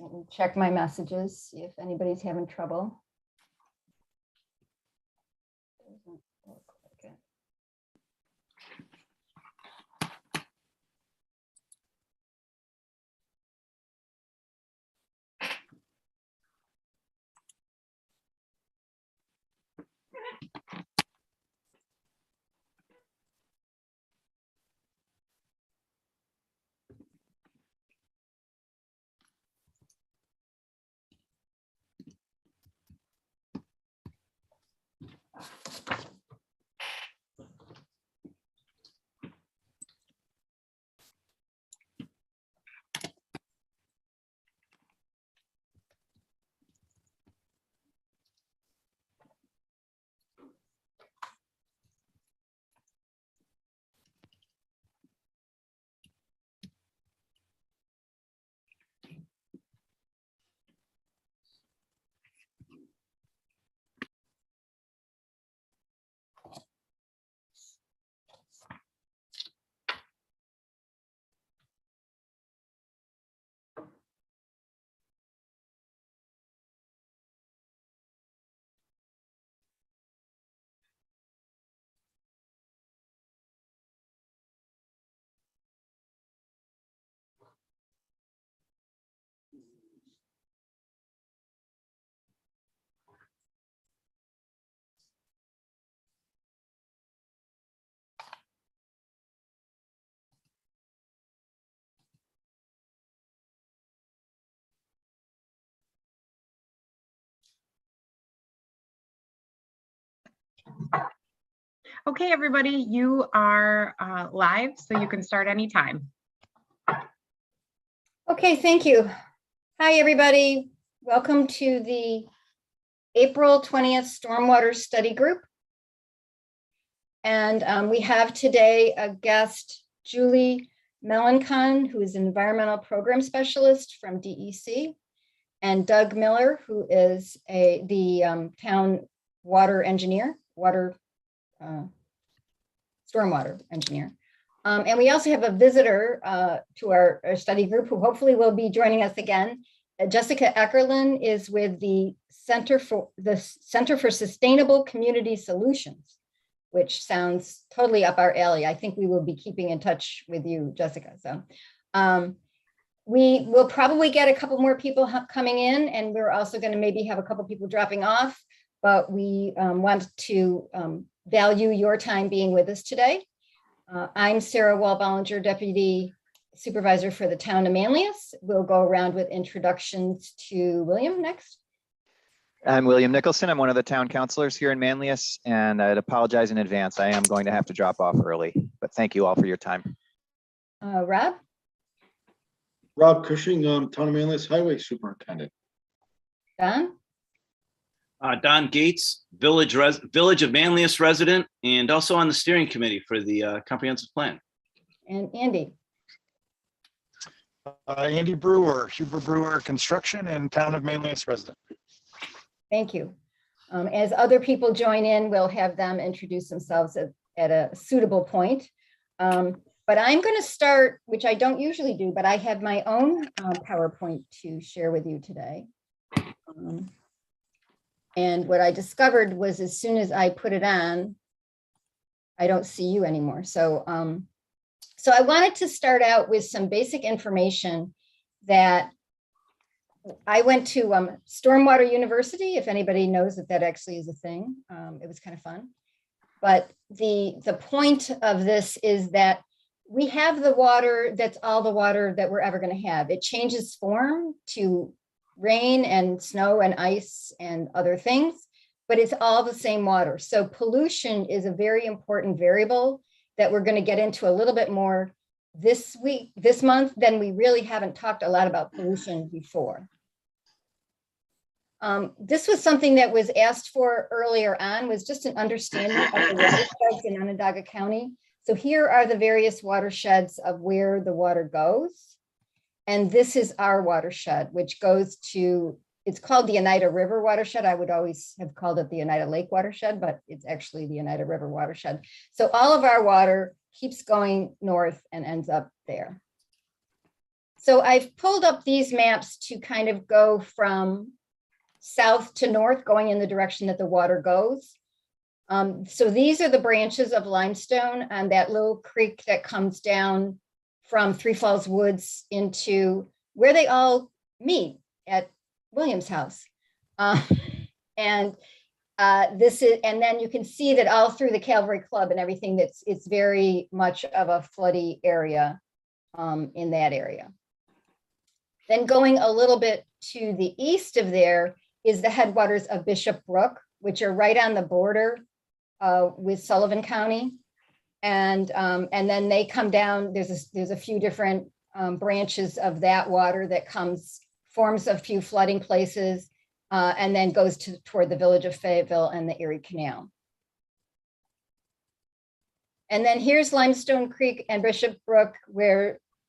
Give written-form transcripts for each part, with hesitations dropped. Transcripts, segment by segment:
Let me check my messages, see if anybody's having trouble. Doesn't look like it. Okay, everybody, you are live, so you can start anytime. Okay, thank you. Hi, everybody. Welcome to the April 20th Stormwater Study Group. And we have today a guest, Julie Malonson, who is an Environmental Program Specialist from DEC, and Doug Miller, who is the town water engineer, stormwater engineer. And we also have a visitor to our study group who hopefully will be joining us again. Jessica Eckerlin is with the Center for Sustainable Community Solutions, which sounds totally up our alley. I think we will be keeping in touch with you, Jessica. So we will probably get a couple more people coming in, and we're also going to maybe have a couple people dropping off, but we want to value your time being with us today. I'm Sarah Wall-Bollinger, Deputy Supervisor for the town of Manlius. We'll go around with introductions to William next. I'm William Nicholson. I'm one of the town councilors here in Manlius, and I'd apologize in advance. I am going to have to drop off early, but thank you all for your time. Rob? Rob Cushing, Town of Manlius Highway Superintendent. Don? Don Gates, Village of Manlius resident, and also on the steering committee for the comprehensive plan. And Andy? Andy Brewer, Huber Brewer Construction, and Town of Manlius resident. Thank you. As other people join in, we'll have them introduce themselves at a suitable point. But I'm going to start, which I don't usually do, but I have my own PowerPoint to share with you today. And what I discovered was as soon as I put it on, I don't see you anymore. So, so I wanted to start out with some basic information that I went to Stormwater University, if anybody knows that that actually is a thing. It was kind of fun. But the point of this is that we have the water, that's all the water that we're ever going to have. It changes form to rain and snow and ice and other things, but it's all the same water. So pollution is a very important variable that we're going to get into a little bit more this month, than we really haven't talked a lot about pollution before. This was something that was asked for earlier on, was just an understanding of the watersheds in Onondaga County. So here are the various watersheds of where the water goes. And this is our watershed, which goes to, it's called the Oneida River watershed. I would always have called it the Oneida Lake watershed, but it's actually the Oneida River watershed. So all of our water keeps going north and ends up there. So I've pulled up these maps to kind of go from south to north, going in the direction that the water goes. So these are the branches of limestone on that little creek that comes down from Three Falls Woods into where they all meet at William's house. And then you can see that all through the Calvary Club and everything, it's very much of a floody area in that area. Then going a little bit to the east of there is the headwaters of Bishop Brook, which are right on the border with Sullivan County. And then they come down, there's a few different branches of that water that forms a few flooding places, and then goes toward the village of Fayetteville and the Erie Canal. And then here's Limestone Creek and Bishop Brook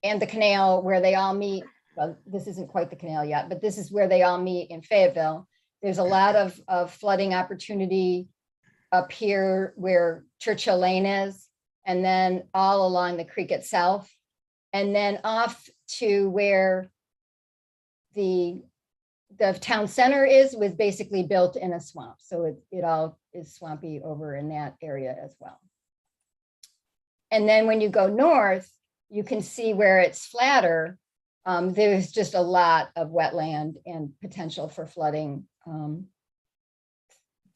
and the canal where they all meet. Well, this isn't quite the canal yet, but this is where they all meet in Fayetteville. There's a lot of flooding opportunity up here where Churchill Lane is, and then all along the creek itself, and then off to where the town center was basically built in a swamp. So it all is swampy over in that area as well. And then when you go north, you can see where it's flatter. There's just a lot of wetland and potential for flooding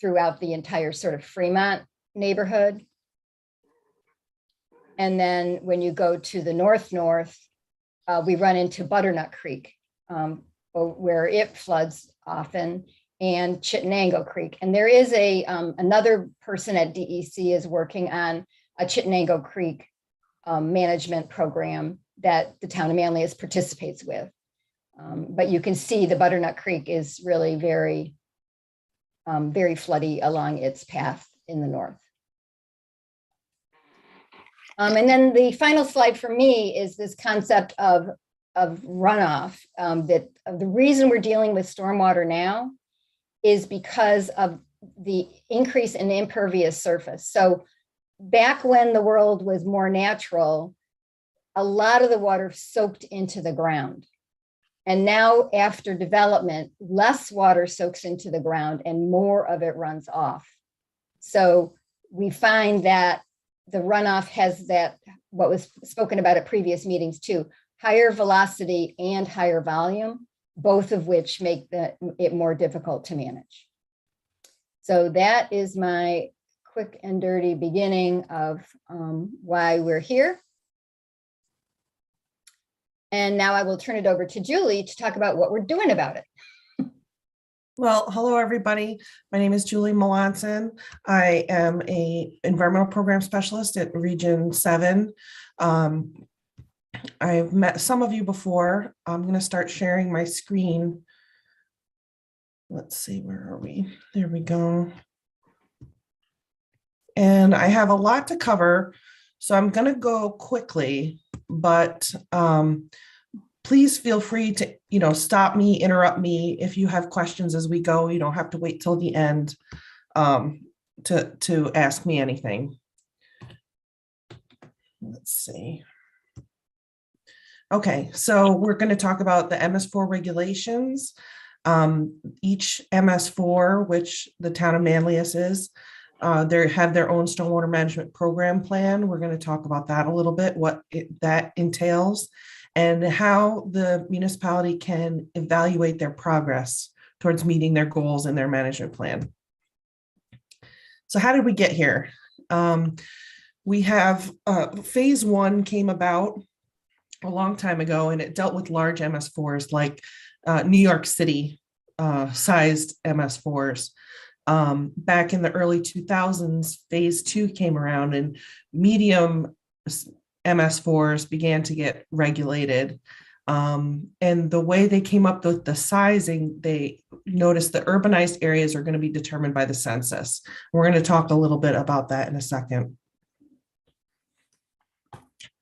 throughout the entire sort of Fremont neighborhood. And then when you go to the north, we run into Butternut Creek, where it floods often, and Chittenango Creek. And there is another person at DEC is working on a Chittenango Creek management program that the town of Manlius participates with. But you can see the Butternut Creek is really very, very floody along its path in the north. And then the final slide for me is this concept of runoff. That the reason we're dealing with stormwater now is because of the increase in impervious surface. So back when the world was more natural, a lot of the water soaked into the ground. And now after development, less water soaks into the ground and more of it runs off. So we find that the runoff has what was spoken about at previous meetings too, higher velocity and higher volume, both of which make it more difficult to manage. So that is my quick and dirty beginning of why we're here. And now I will turn it over to Julie to talk about what we're doing about it. Well, hello, everybody. My name is Julie Malonson. I am an environmental program specialist at Region 7. I've met some of you before. I'm going to start sharing my screen. Let's see, where are we? There we go. And I have a lot to cover, so I'm going to go quickly, but please feel free to, stop me, interrupt me if you have questions as we go. You don't have to wait till the end to ask me anything. Let's see. Okay, so we're going to talk about the Ms4 regulations. Each Ms4, which the town of Manlius is, they have their own stormwater management program plan. We're going to talk about that a little bit, what that entails, and how the municipality can evaluate their progress towards meeting their goals in their management plan. So how did we get here? We have phase 1 came about a long time ago, and it dealt with large Ms4s like New York City sized Ms4s. Back in the early 2000s, phase 2 came around and medium Ms4s began to get regulated. And the way they came up with the sizing, they noticed the urbanized areas are going to be determined by the census. We're going to talk a little bit about that in a second.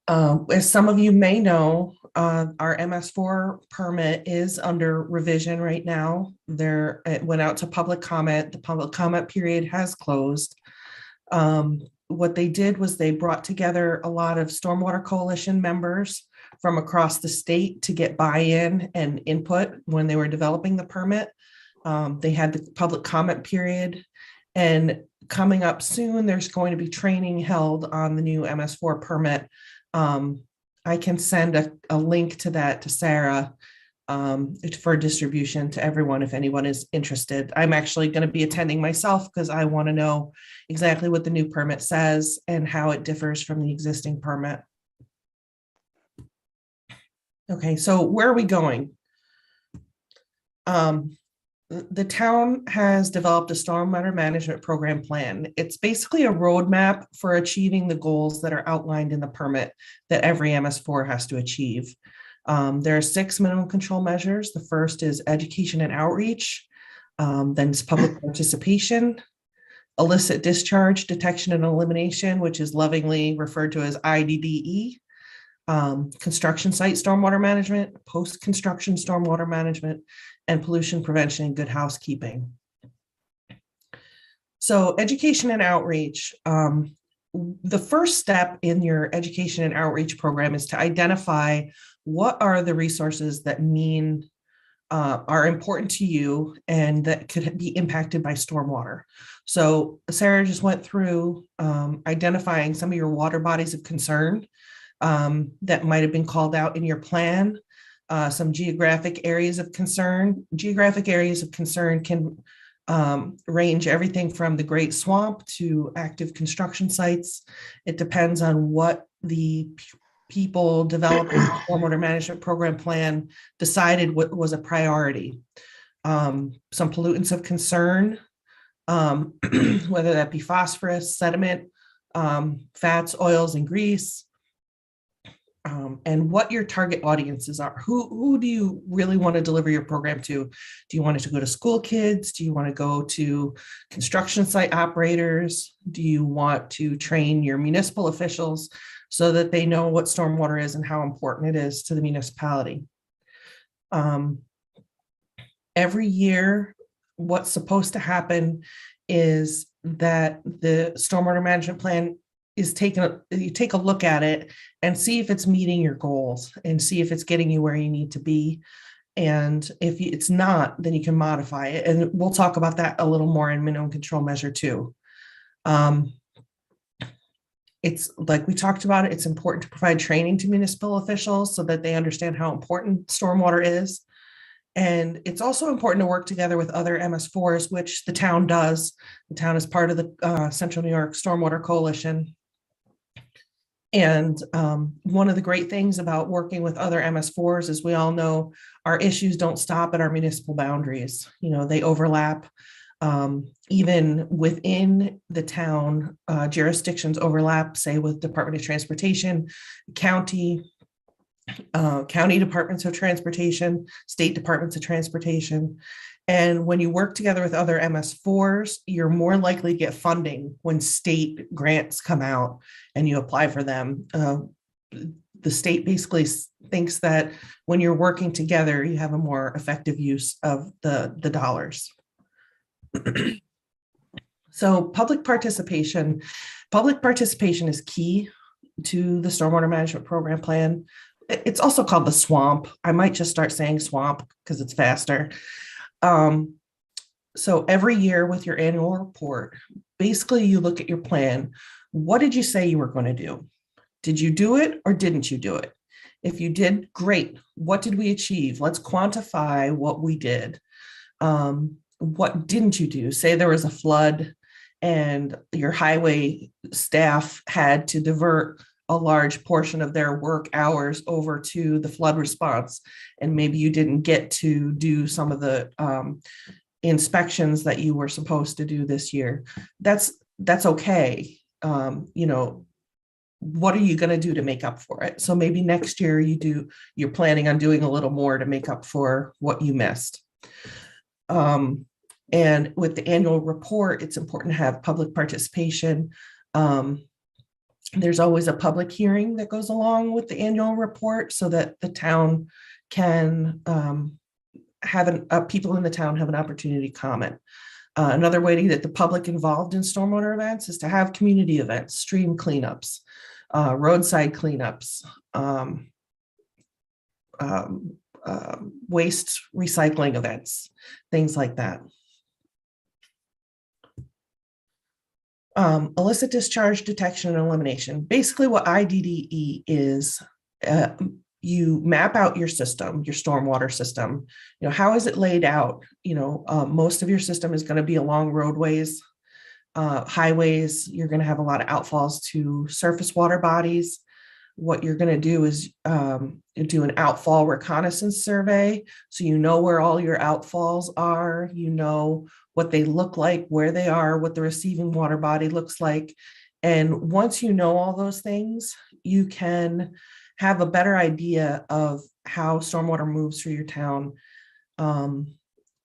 As some of you may know, our Ms4 permit is under revision right now. It went out to public comment. The public comment period has closed. What they did was they brought together a lot of Stormwater Coalition members from across the state to get buy-in and input when they were developing the permit. They had the public comment period, and coming up soon, there's going to be training held on the new MS4 permit. I can send a link to that to Sarah for distribution to everyone if anyone is interested. I'm actually going to be attending myself because I want to know exactly what the new permit says and how it differs from the existing permit. Okay, so where are we going? The town has developed a stormwater management program plan. It's basically a roadmap for achieving the goals that are outlined in the permit that every MS4 has to achieve. There are 6 minimum control measures. The first is education and outreach, then it's public participation, illicit discharge detection and elimination, which is lovingly referred to as IDDE, construction site stormwater management, post-construction stormwater management, and pollution prevention and good housekeeping. So education and outreach. The first step in your education and outreach program is to identify what are the resources that are important to you and that could be impacted by stormwater. So Sarah just went through identifying some of your water bodies of concern that might have been called out in your plan. Some geographic areas of concern. Geographic areas of concern can range everything from the Great Swamp to active construction sites. It depends on what the people developing the stormwater management program plan decided what was a priority. Some pollutants of concern, whether that be phosphorus, sediment, fats, oils, and grease. And what your target audiences are. Who do you really want to deliver your program to? Do you want it to go to school kids? Do you want to go to construction site operators? Do you want to train your municipal officials so that they know what stormwater is and how important it is to the municipality? Every year, what's supposed to happen is that the stormwater management plan is you take a look at it and see if it's meeting your goals and see if it's getting you where you need to be. And if it's not, then you can modify it. And we'll talk about that a little more in minimum control measure 2. It's like we talked about it, it's important to provide training to municipal officials so that they understand how important stormwater is. And it's also important to work together with other MS4s, which the town does. The town is part of the Central New York Stormwater Coalition. And one of the great things about working with other MS4s is we all know our issues don't stop at our municipal boundaries. You know, they overlap. Even within the town, jurisdictions overlap, say with Department of Transportation, county departments of transportation, state departments of transportation. And when you work together with other MS4s, you're more likely to get funding when state grants come out and you apply for them. The state basically thinks that when you're working together, you have a more effective use of the dollars. So public participation is key to the stormwater management program plan. It's also called the SWAMP. I might just start saying SWAMP because it's faster. So every year with your annual report, basically you look at your plan. What did you say you were going to do? Did you do it or didn't you do it? If you did, great. What did we achieve? Let's quantify what we did. What didn't you do? Say there was a flood and your highway staff had to divert a large portion of their work hours over to the flood response. And maybe you didn't get to do some of the inspections that you were supposed to do this year. That's okay. You know, what are you going to do to make up for it? So maybe next year you're planning on doing a little more to make up for what you missed. And with the annual report, it's important to have public participation. There's always a public hearing that goes along with the annual report so that the town can people in the town have an opportunity to comment. Another way to get the public involved in stormwater events is to have community events, stream cleanups, roadside cleanups, waste recycling events, things like that. Illicit discharge detection and elimination. Basically what IDDE is, you map out your system, your stormwater system. How is it laid out? Most of your system is going to be along roadways, highways. You're going to have a lot of outfalls to surface water bodies. What you're going to do is do an outfall reconnaissance survey. So you know where all your outfalls are, what they look like, where they are, what the receiving water body looks like. And once you know all those things, you can have a better idea of how stormwater moves through your town.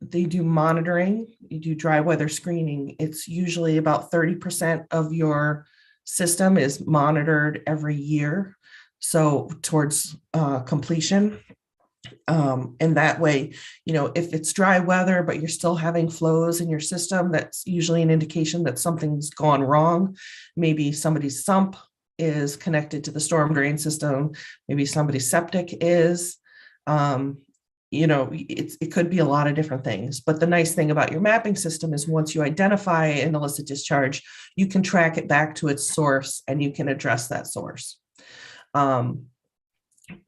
They do monitoring, you do dry weather screening. It's usually about 30% of your system is monitored every year. So towards completion. And that way, if it's dry weather, but you're still having flows in your system, that's usually an indication that something's gone wrong. Maybe somebody's sump is connected to the storm drain system. Maybe somebody's septic is. It could be a lot of different things. But the nice thing about your mapping system is once you identify an illicit discharge, you can track it back to its source and you can address that source.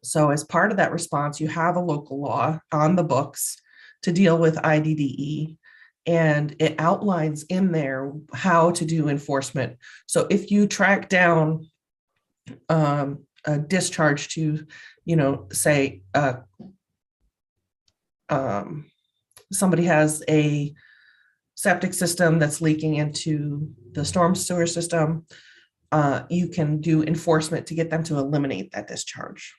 So as part of that response, you have a local law on the books to deal with IDDE, and it outlines in there how to do enforcement. So if you track down a discharge to, say, somebody has a septic system that's leaking into the storm sewer system, you can do enforcement to get them to eliminate that discharge.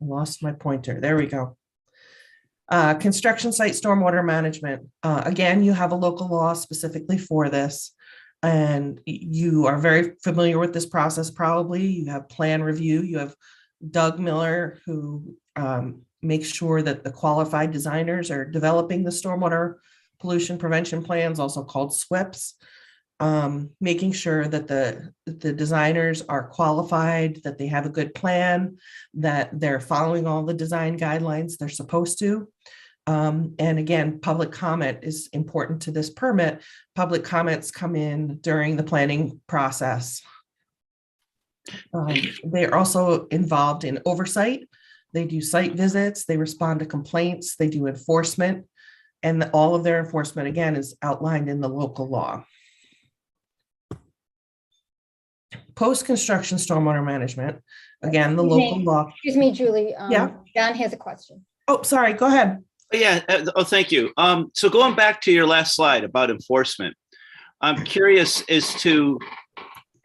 I lost my pointer. There we go. Construction site stormwater management. Again, you have a local law specifically for this, and you are very familiar with this process probably. You have plan review. You have Doug Miller, who makes sure that the qualified designers are developing the stormwater pollution prevention plans, also called SWIPs, making sure that the designers are qualified, that they have a good plan, that they're following all the design guidelines they're supposed to. And again, public comment is important to this permit. Public comments come in during the planning process. They're also involved in oversight. They do site visits, they respond to complaints, they do enforcement, and all of their enforcement, again, is outlined in the local law. Post-construction stormwater management, again, the local law. Excuse me, Julie. Yeah. Don has a question. Oh, sorry, go ahead. Yeah. Thank you. So going back to your last slide about enforcement, I'm curious as to,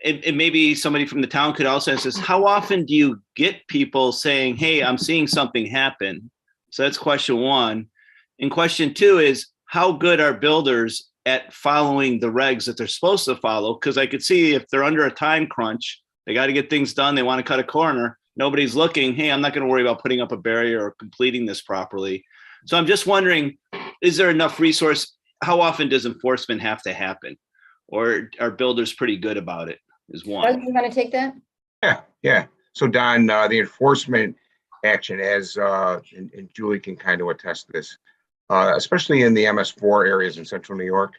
and maybe somebody from the town could also ask this, how often do you get people saying, hey, I'm seeing something happen? So that's question one. And question two is, how good are builders at following the regs that they're supposed to follow? Because I could see if they're under a time crunch, they got to get things done, they want to cut a corner, nobody's looking, hey, I'm not going to worry about putting up a barrier or completing this properly. So I'm just wondering, is there enough resource? How often does enforcement have to happen? Or are builders pretty good about it, is one. Doug, you want to take that? Yeah. So Don, the enforcement action, as and Julie can kind of attest to this, especially in the MS4 areas in central New York,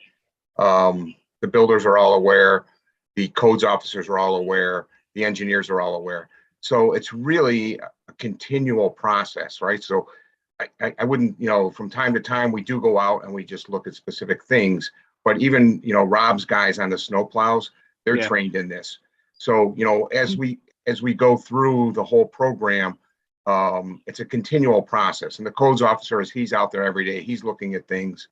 the builders are all aware, the codes officers are all aware, the engineers are all aware. So it's really a continual process, right? So I wouldn't, from time to time, we do go out and we just look at specific things, but even, Rob's guys on the snow plows, they're trained in this. So, as we go through the whole program, it's a continual process. And the codes officer, as he's out there every day, he's looking at things.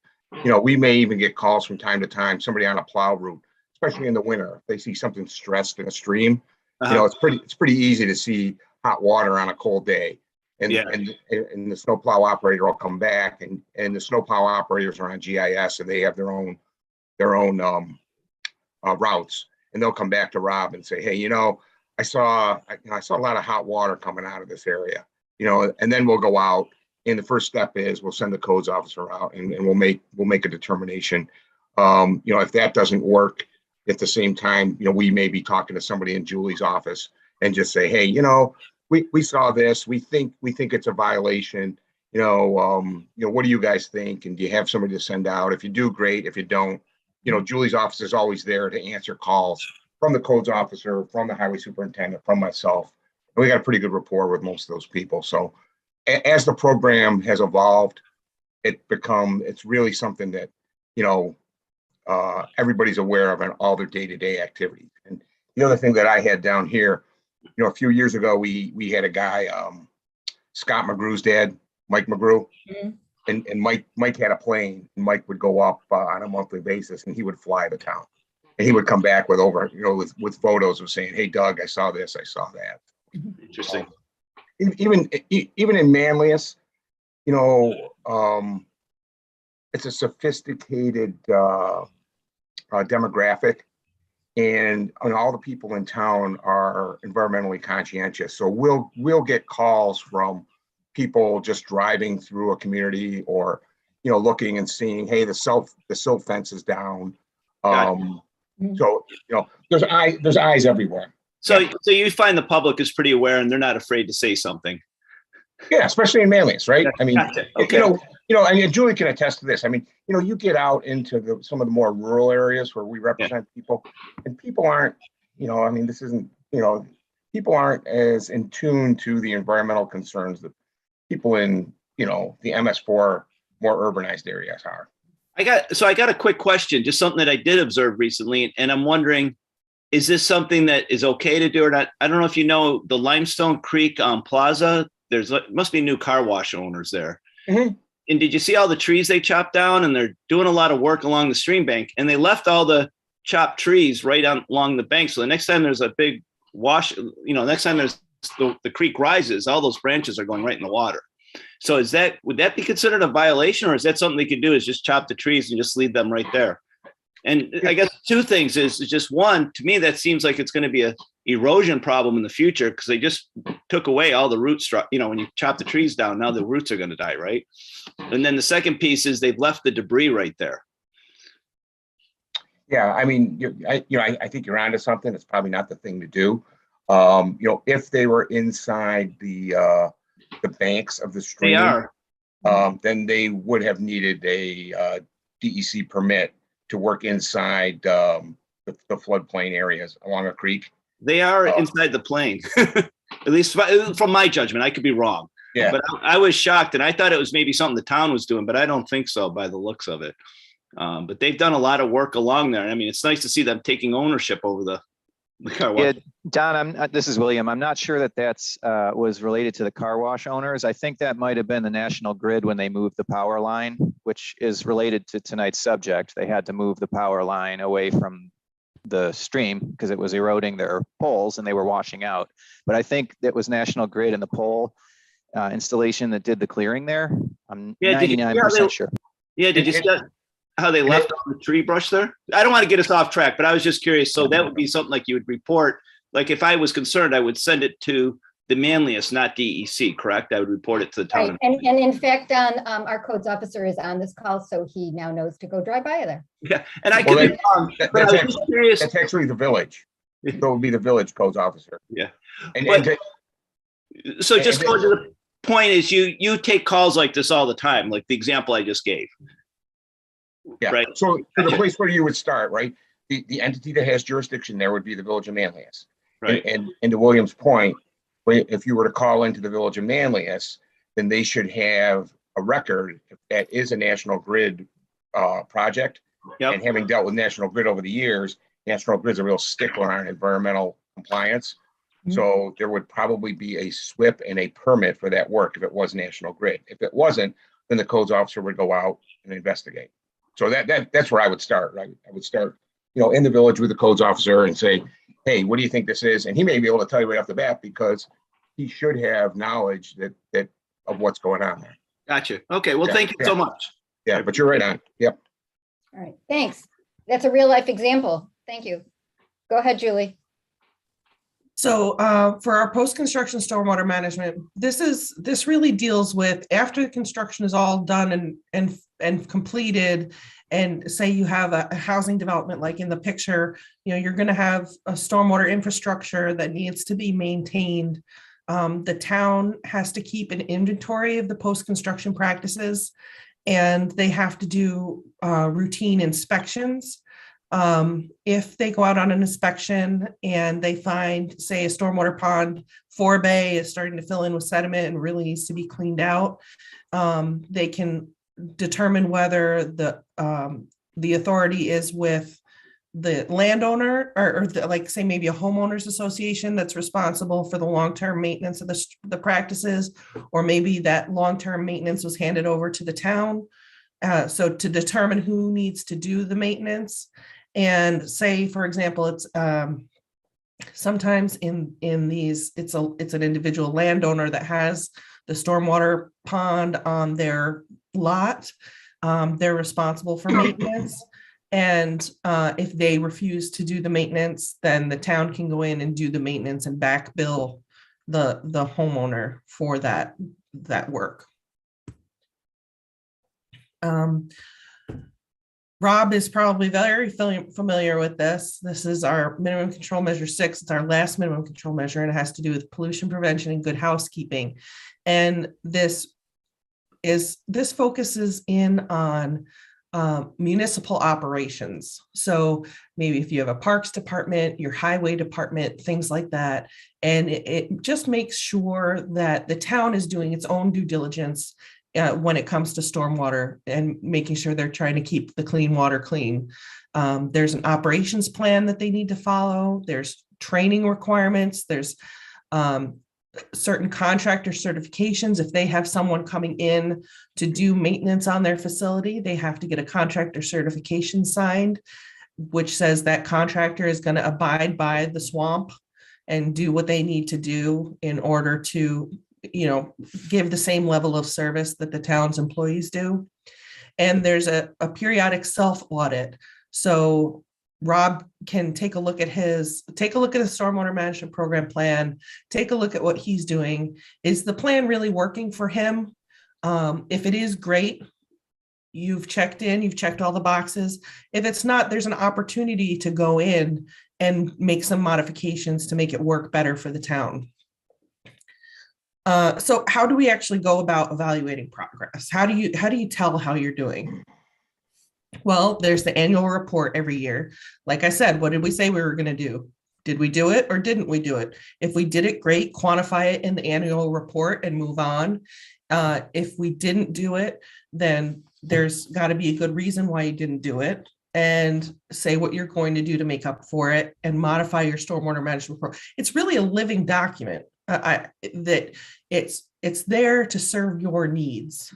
We may even get calls from time to time, somebody on a plow route, especially in the winter, if they see something stressed in a stream, it's pretty easy to see hot water on a cold day. And the snowplow operator will come back, and the snowplow operators are on GIS, and they have their own routes, and they'll come back to Rob and say, hey, I saw a lot of hot water coming out of this area, and then we'll go out, and the first step is we'll send the codes officer out, and we'll make a determination. If that doesn't work, at the same time, we may be talking to somebody in Julie's office, and just say, hey, we saw this, we think it's a violation. What do you guys think? And do you have somebody to send out? If you do, great. If you don't, Julie's office is always there to answer calls from the codes officer, from the highway superintendent, from myself. And we got a pretty good rapport with most of those people. So as the program has evolved, it's really something that, everybody's aware of in all their day-to-day activities. And the other thing that I had down here, a few years ago, we had a guy, Scott McGrew's dad, Mike McGrew, and Mike had a plane, and Mike would go up on a monthly basis, and he would fly to town, and he would come back with with photos of saying, hey, Doug, I saw this, I saw that. Interesting. Even in Manlius, it's a sophisticated demographic, and all the people in town are environmentally conscientious. So we'll get calls from people just driving through a community, or looking and seeing, hey, the silt fence is down. So there's eyes everywhere. So you find the public is pretty aware and they're not afraid to say something. Yeah, especially in Manlius, right? I mean, Gotcha. Okay. and Julie can attest to this. I mean, you get out into some of the more rural areas where we represent people, and people aren't, this isn't, people aren't as in tune to the environmental concerns that people in, the MS4 more urbanized areas are. I got a quick question, just something that I did observe recently, and I'm wondering, is this something that is okay to do or not? I don't know if you know the Limestone Creek Plaza. Must be new car wash owners there. Mm-hmm. And did you see all the trees they chopped down? And they're doing a lot of work along the stream bank, and they left all the chopped trees right along the bank. So the next time there's a big wash, next time there's the creek rises, all those branches are going right in the water. So would that be considered a violation, or is that something they could do, is just chop the trees and just leave them right there? And I guess two things is just one, to me, that seems like it's going to be a erosion problem in the future, because they just took away all the root when you chop the trees down, now the roots are going to die, right? And then the second piece is they've left the debris right there. Yeah, I mean, I think you're onto something. It's probably not the thing to do. If they were inside the banks of the stream, They are. then they would have needed a DEC permit to work inside the floodplain areas along a creek. They are inside the plane, at least from my judgment. I could be wrong. Yeah. But I was shocked, and I thought it was maybe something the town was doing, but I don't think so by the looks of it. But they've done a lot of work along there. I mean, it's nice to see them taking ownership over the car wash. Yeah, Don, this is William. I'm not sure that's was related to the car wash owners. I think that might have been the National Grid when they moved the power line, which is related to tonight's subject. They had to move the power line away from the stream because it was eroding their poles and they were washing out. But I think it was National Grid and the pole installation that did the clearing there. I'm 99% sure. Yeah, did you see how they left all the tree brush there? I don't want to get us off track, but I was just curious. So that would be something like you would report. Like if I was concerned, I would send it to the Manlius, not DEC, correct? I would report it to the town. Right. And in fact, our codes officer is on this call, so he now knows to go drive by there. Yeah, and I could be wrong, but I was just curious. That's actually the village. So it would be the village codes officer. Yeah. So just going to the point is you take calls like this all the time, like the example I just gave. Yeah. Right. So the place where you would start, right? The entity that has jurisdiction there would be the village of Manlius. Right. And to William's point, if you were to call into the village of Manlius, then they should have a record if that is a National Grid project. Yep. And having dealt with National Grid over the years, National Grid's a real stickler on environmental compliance. Mhm. So there would probably be a SWIP and a permit for that work if it was National Grid. If it wasn't, then the codes officer would go out and investigate. So that's where I would start, right? I would start, in the village with the codes officer and say, hey, what do you think this is? And he may be able to tell you right off the bat because he should have knowledge that of what's going on there. Gotcha. Okay. Well, thank you so much. Yeah, but you're right on. Yep. All right, thanks. That's a real life example. Thank you. Go ahead, Julie. So for our post-construction stormwater management, this really deals with after the construction is all done and completed, and say you have a housing development like in the picture, you're going to have a stormwater infrastructure that needs to be maintained. The town has to keep an inventory of the post-construction practices, and they have to do routine inspections. If they go out on an inspection and they find, say, a stormwater pond forebay is starting to fill in with sediment and really needs to be cleaned out, they can determine whether the authority is with the landowner or like say maybe a homeowners association that's responsible for the long-term maintenance of the practices, or maybe that long-term maintenance was handed over to the town. So to determine who needs to do the maintenance, and say, for example, it's sometimes in these, it's an individual landowner that has the stormwater pond on their lot. They're responsible for maintenance. And if they refuse to do the maintenance, then the town can go in and do the maintenance and back bill the homeowner for that work. Rob is probably very familiar with this. This is our minimum control measure 6. It's our last minimum control measure, and it has to do with pollution prevention and good housekeeping. And this focuses in on municipal operations. So maybe if you have a parks department, your highway department, things like that. And it just makes sure that the town is doing its own due diligence when it comes to stormwater and making sure they're trying to keep the clean water clean. There's an operations plan that they need to follow. There's training requirements. There's certain contractor certifications. If they have someone coming in to do maintenance on their facility, they have to get a contractor certification signed, which says that contractor is going to abide by the swamp and do what they need to do in order to give the same level of service that the town's employees do. And there's a periodic self-audit. So Rob can take a look at his stormwater management program plan, take a look at what he's doing. Is the plan really working for him? If it is, great. You've checked all the boxes. If it's not, there's an opportunity to go in and make some modifications to make it work better for the town. So how do we actually go about evaluating progress? How do you tell how you're doing? Well, there's the annual report every year. Like I said, what did we say we were going to do? Did we do it or didn't we do it? If we did it, great, quantify it in the annual report and move on. If we didn't do it, then there's got to be a good reason why you didn't do it, and say what you're going to do to make up for it and modify your stormwater management program. It's really a living document. That it's there to serve your needs.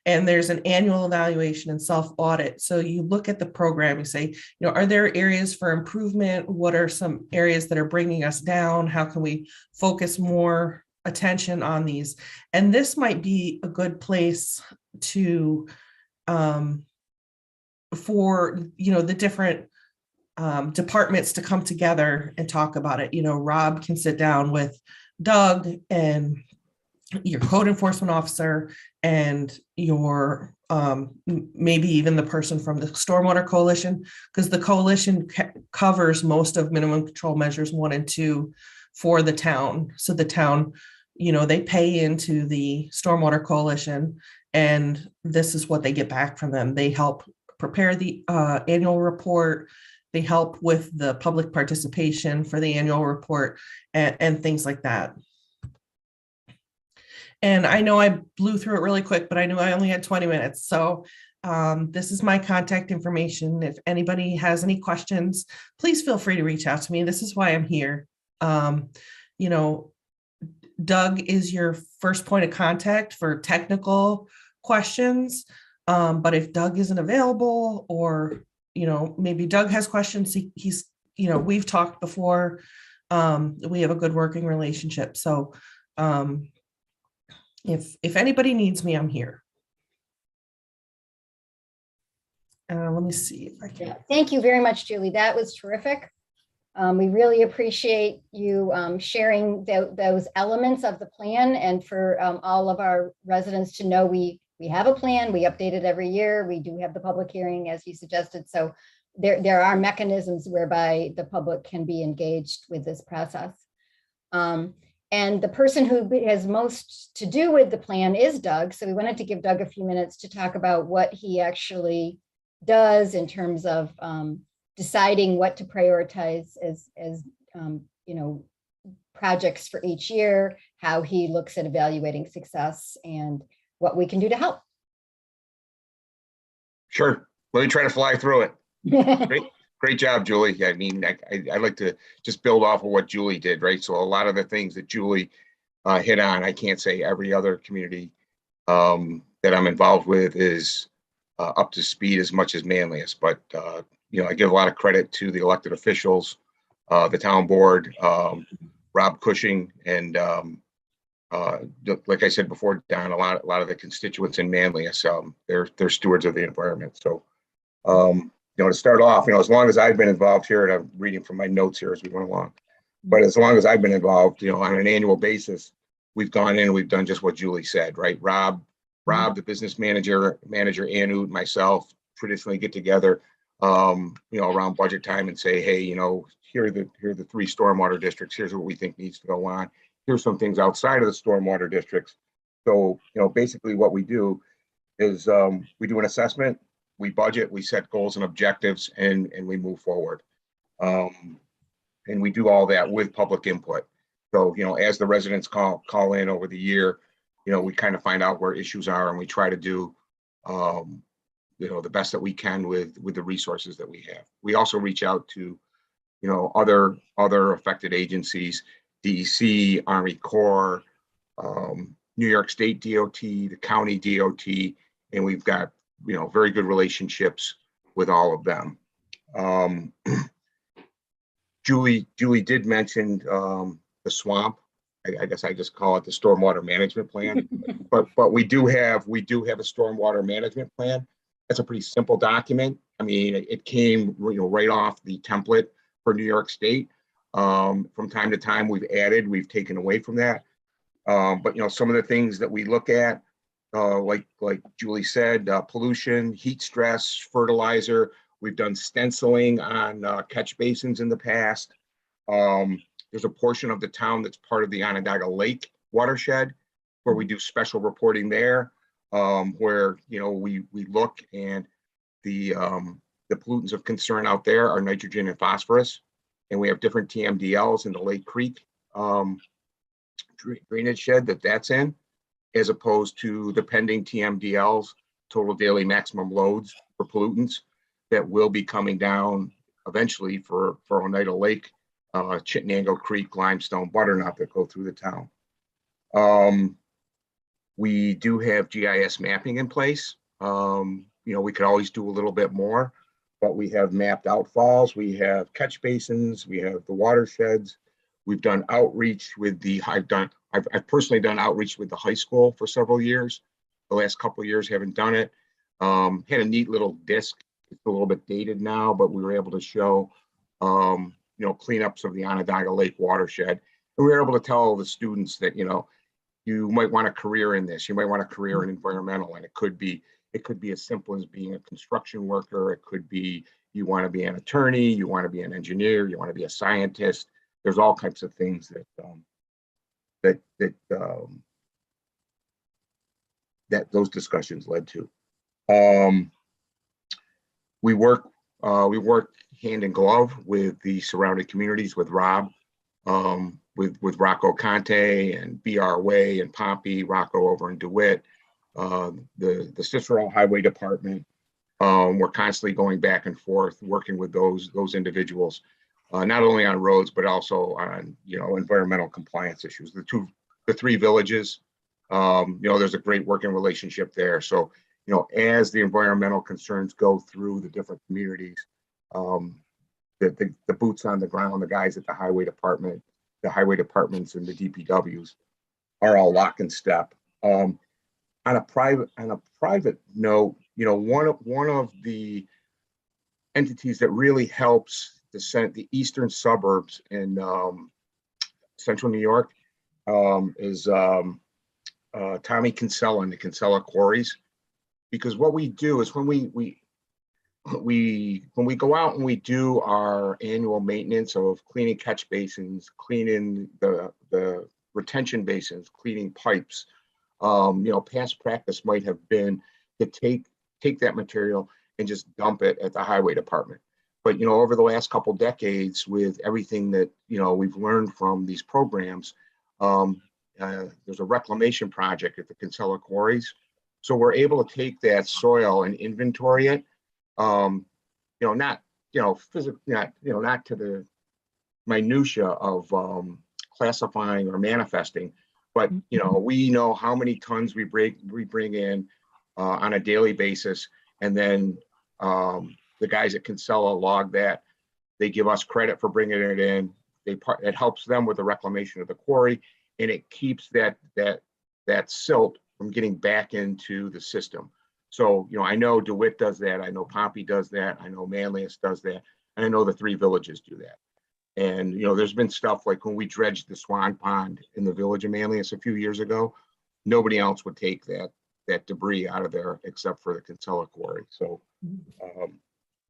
And there's an annual evaluation and self-audit. So you look at the program, you say, are there areas for improvement? What are some areas that are bringing us down? How can we focus more attention on these? And this might be a good place to, for, the different departments to come together and talk about it. Rob can sit down with Doug and your code enforcement officer and your maybe even the person from the Stormwater Coalition, because the coalition covers most of minimum control measures 1 and 2 for the town. So the town, they pay into the Stormwater Coalition, and this is what they get back from them. They help prepare the annual report. They help with the public participation for the annual report and things like that. And I know I blew through it really quick, but I knew I only had 20 minutes. So this is my contact information. If anybody has any questions, please feel free to reach out to me. This is why I'm here. Doug is your first point of contact for technical questions. But if Doug isn't available, or maybe Doug has questions, he's we've talked before. We have a good working relationship. So if anybody needs me, I'm here. Let me see if I can. Yeah. Thank you very much, Julie. That was terrific. We really appreciate you sharing those elements of the plan, and for all of our residents to know we have a plan. We update it every year. We do have the public hearing, as you suggested. So there are mechanisms whereby the public can be engaged with this process. And the person who has most to do with the plan is Doug. So we wanted to give Doug a few minutes to talk about what he actually does in terms of deciding what to prioritize as you know, projects for each year, how he looks at evaluating success, and what we can do to help. Sure. Let me try to fly through it. Great job, Julie. I mean, I like to just build off of what Julie did, right? So a lot of the things that Julie hit on, I can't say every other community that I'm involved with is up to speed as much as Manlius, but you know, I give a lot of credit to the elected officials, the town board, Rob Cushing, and like I said before, Don, a lot of the constituents in Manlius, they're stewards of the environment. So, you know, to start off, you know, as long as I've been involved here, and I'm reading from my notes here as we went along, but as long as I've been involved, you know, on an annual basis, we've gone in and we've done just what Julie said, right? Rob, the business manager, Anu, myself, traditionally get together, you know, around budget time and say, hey, you know, here are the 3 stormwater districts. Here's what we think needs to go on. Here's some things outside of the stormwater districts. So, you know, basically what we do is we do an assessment, we budget, we set goals and objectives, and we move forward. And we do all that with public input. So, you know, as the residents call in over the year, you know, we kind of find out where issues are, and we try to do, you know, the best that we can with the resources that we have. We also reach out to, you know, other affected agencies, DEC, Army Corps, New York State DOT, the county DOT, and we've got, you know, very good relationships with all of them. Julie did mention the swamp. I guess I just call it the stormwater management plan, but we do have a stormwater management plan. That's a pretty simple document. I mean, it came, you know, right off the template for New York State. From time to time, we've taken away from that. But you know, some of the things that we look at, like Julie said, pollution, heat stress, fertilizer. We've done stenciling on catch basins in the past. There's a portion of the town that's part of the Onondaga Lake watershed, where we do special reporting there, where, you know, we look, and the pollutants of concern out there are nitrogen and phosphorus, and we have different TMDLs in the Lake Creek drainage shed that's in, as opposed to the pending TMDLs, total daily maximum loads for pollutants, that will be coming down eventually for Oneida Lake, Chittenango Creek, Limestone, Butternut, that go through the town. We do have GIS mapping in place. You know, we could always do a little bit more, but we have mapped outfalls, we have catch basins, we have the watersheds. We've done outreach with I've personally done outreach with the high school for several years. The last couple of years haven't done it. Had a neat little disc. It's a little bit dated now, but we were able to show, you know, cleanups of the Onondaga Lake watershed. And we were able to tell the students that, you know, you might want a career in this, you might want a career in environmental, and it could be as simple as being a construction worker. It could be you want to be an attorney, you want to be an engineer, you want to be a scientist. There's all types of things that those discussions led to. We work hand in glove with the surrounding communities, with Rob, with Rocco Conte and BR Way and Pompey, Rocco over in DeWitt, the Cicero Highway Department. We're constantly going back and forth, working with those individuals, not only on roads, but also on, you know, environmental compliance issues. The 3 villages, you know, there's a great working relationship there. So, you know, as the environmental concerns go through the different communities, the boots on the ground, the guys at the highway department, the highway departments and the DPWs are all lock and step. On a private note, you know, one of the entities that really helps the eastern suburbs in central New York is Tommy Kinsella and the Kinsella Quarries. Because what we do is when we go out and we do our annual maintenance of cleaning catch basins, cleaning the retention basins, cleaning pipes, past practice might have been to take that material and just dump it at the highway department. But, over the last couple decades, with everything that, we've learned from these programs, there's a reclamation project at the Kinsella Quarries. So we're able to take that soil and inventory it, not to the minutia of classifying or manifesting, but we know how many tons we bring in on a daily basis, and then the guys at Kinsella log that. They give us credit for bringing it in. It helps them with the reclamation of the quarry, and it keeps that silt from getting back into the system. So, I know DeWitt does that. I know Pompey does that. I know Manlius does that. And I know the 3 villages do that. And, there's been stuff like when we dredged the Swan Pond in the village of Manlius a few years ago, nobody else would take that debris out of there except for the Kinsella Quarry. So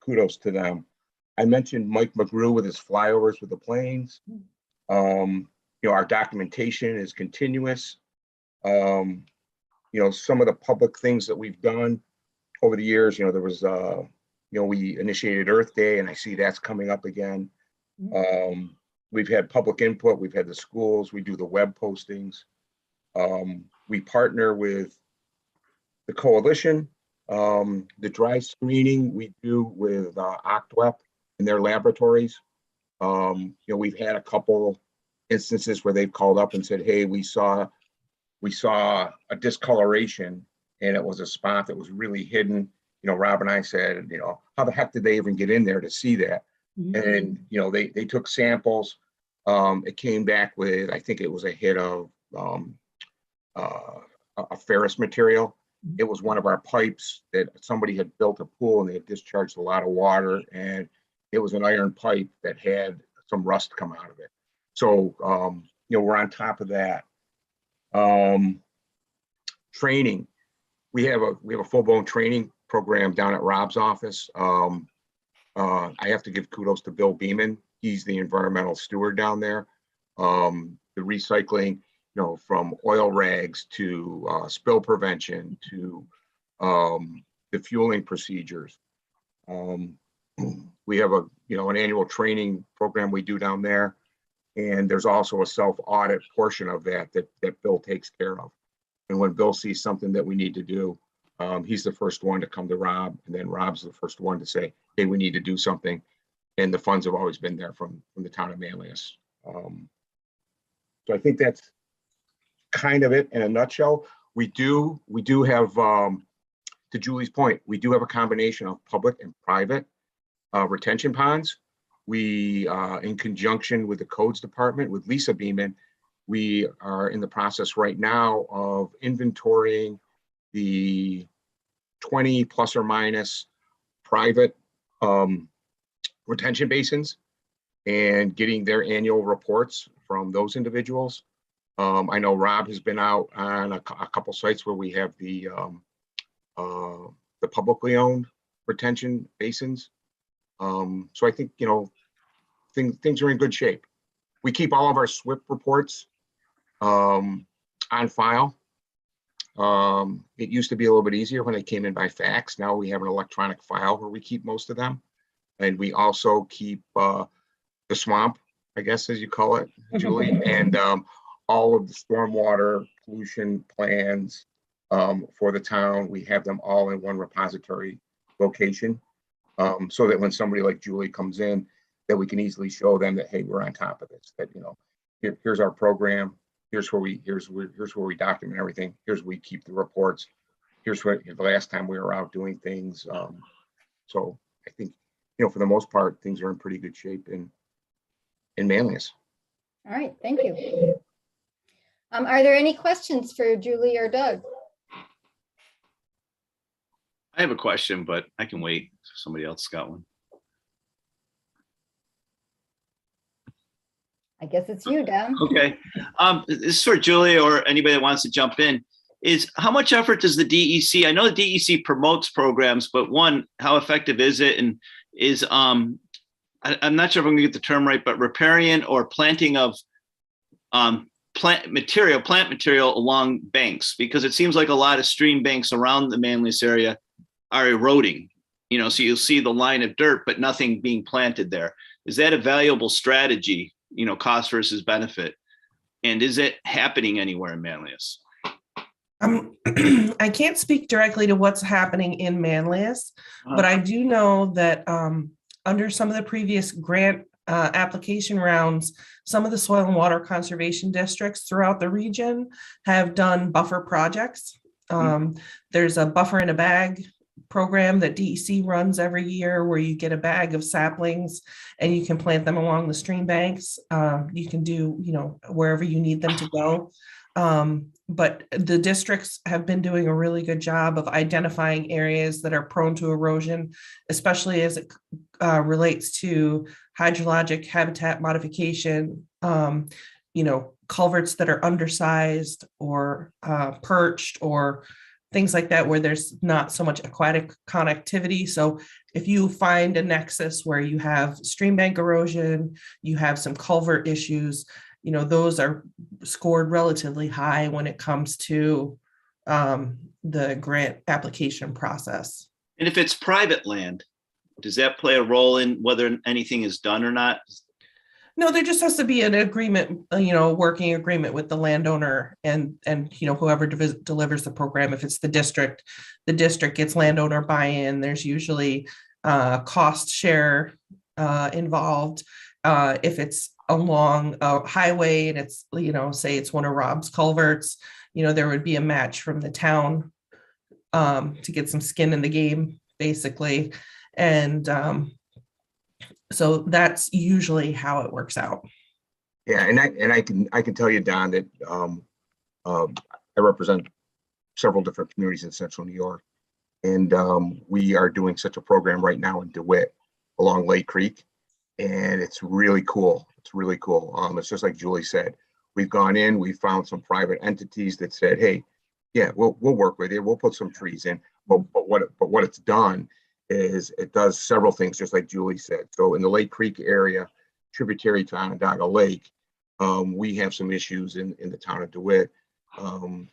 kudos to them. I mentioned Mike McGrew with his flyovers with the planes. Our documentation is continuous. Some of the public things that we've done over the years, there was, we initiated Earth Day, and I see that's coming up again. We've had public input. We've had the schools. We do the web postings. We partner with the coalition. The dry screening we do with Octwep in their laboratories. We've had a couple instances where they've called up and said, hey, we saw a discoloration, and it was a spot that was really hidden. Rob and I said, how the heck did they even get in there to see that? And, they took samples. It came back with, I think it was a hit of a ferrous material. It was one of our pipes that somebody had built a pool, and they had discharged a lot of water, and it was an iron pipe that had some rust come out of it. So, we're on top of that. Training. We have a full-blown training program down at Rob's office. I have to give kudos to Bill Beeman. He's the environmental steward down there. The recycling, from oil rags to spill prevention to the fueling procedures. We have an annual training program we do down there. And there's also a self-audit portion of that Bill takes care of. And when Bill sees something that we need to do, he's the first one to come to Rob, and then Rob's the first one to say, hey, we need to do something. And the funds have always been there from the town of Manlius. So I think that's kind of it in a nutshell. We do have, to Julie's point, we do have a combination of public and private retention ponds. We, in conjunction with the codes department, with Lisa Beeman, we are in the process right now of inventorying the 20 plus or minus private retention basins and getting their annual reports from those individuals. I know Rob has been out on a couple sites where we have the publicly owned retention basins. So I think, things are in good shape. We keep all of our SWIP reports on file. It used to be a little bit easier when they came in by fax. Now we have an electronic file where we keep most of them. And we also keep the swamp, I guess, as you call it, Julie, and all of the stormwater pollution plans for the town. We have them all in one repository location, so that when somebody like Julie comes in, that we can easily show them that, hey, we're on top of this, that, here's our program. Here's where we document everything. Here's where we keep the reports. Here's where the last time we were out doing things. So I think, for the most part, things are in pretty good shape in Manlius. All right, thank you. Are there any questions for Julie or Doug? I have a question, but I can wait. Somebody else got one. I guess it's you, Deb. Okay. This is for Julie or anybody that wants to jump in. Is how much effort does the DEC? I know the DEC promotes programs, but one, how effective is it? And is I'm not sure if I'm gonna get the term right, but riparian or planting of plant material along banks, because it seems like a lot of stream banks around the Manlius area are eroding. You know, so you'll see the line of dirt, but nothing being planted there. Is that a valuable strategy? You know, cost versus benefit, and is it happening anywhere in Manlius? I can't speak directly to what's happening in Manlius, but I do know that under some of the previous grant application rounds, some of the soil and water conservation districts throughout the region have done buffer projects. There's a buffer in a bag program that DEC runs every year where you get a bag of saplings and you can plant them along the stream banks. You can do, you know, wherever you need them to go. But the districts have been doing a really good job of identifying areas that are prone to erosion, especially as it relates to hydrologic habitat modification, you know, culverts that are undersized or perched or things like that, where there's not so much aquatic connectivity. So if you find a nexus where you have stream bank erosion, you have some culvert issues, you know, those are scored relatively high when it comes to the grant application process. And if it's private land, does that play a role in whether anything is done or not? No, there just has to be an agreement, you know, working agreement with the landowner and you know, whoever delivers the program. If it's the district gets landowner buy-in. There's usually cost share involved. If it's along a highway and it's, you know, say it's one of Rob's culverts, you know, there would be a match from the town to get some skin in the game, basically. And so that's usually how it works out. Yeah, and I can tell you, Don, that I represent several different communities in Central New York, and we are doing such a program right now in DeWitt along Lake Creek, and it's really cool. It's really cool. It's just like Julie said. We've gone in, we found some private entities that said, "Hey, yeah, we'll work with you. We'll put some trees in." But what it's done is it does several things, just like Julie said. So in the Lake Creek area, tributary to Onondaga Lake, we have some issues in the town of DeWitt,